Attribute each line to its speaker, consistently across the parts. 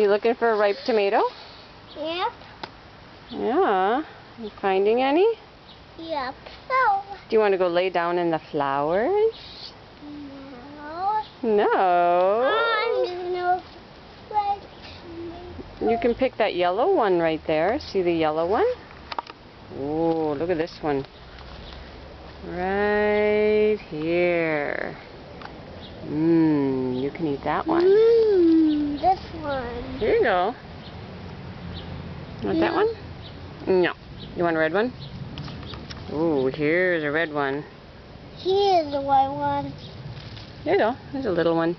Speaker 1: you looking for a ripe tomato?
Speaker 2: Yep.
Speaker 1: Yeah. You finding any?
Speaker 2: Yep. So.
Speaker 1: Do you want to go lay down in the flowers?
Speaker 2: No.
Speaker 1: No.
Speaker 2: No.
Speaker 1: You can pick that yellow one right there. See the yellow one? Oh, look at this one. Right here. You can eat that one.
Speaker 2: This one.
Speaker 1: Here you go. Want that one? No. You want a red one? Ooh, here's a red one.
Speaker 2: Here's the white one.
Speaker 1: There you go. There's a little one.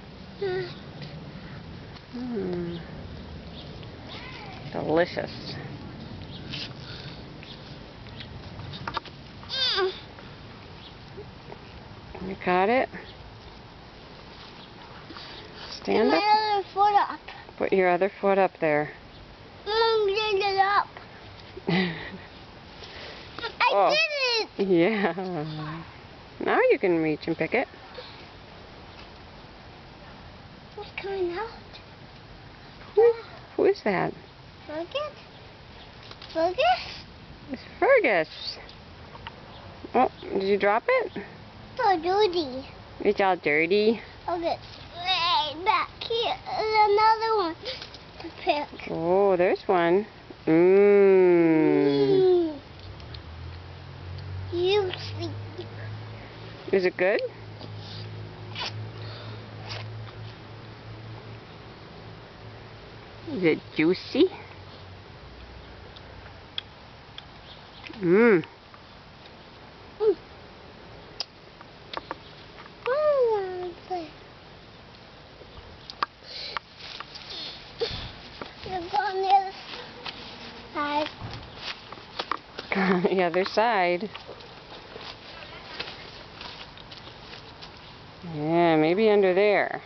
Speaker 1: Delicious. You got it? Stand
Speaker 2: Put
Speaker 1: up.
Speaker 2: my other foot up.
Speaker 1: Put your other foot up there.
Speaker 2: Get it up. I did it!
Speaker 1: Yeah. Now you can reach and pick it.
Speaker 2: What's coming out?
Speaker 1: Who is that?
Speaker 2: Fergus? Fergus?
Speaker 1: It's Fergus. Oh, did you drop it?
Speaker 2: So dirty.
Speaker 1: It's all dirty.
Speaker 2: Okay, right back here. There's another one to pick.
Speaker 1: Oh, there's one.
Speaker 2: You see.
Speaker 1: Is it good? Is it juicy?
Speaker 2: You're on the other side.
Speaker 1: The other side. Yeah, maybe under there.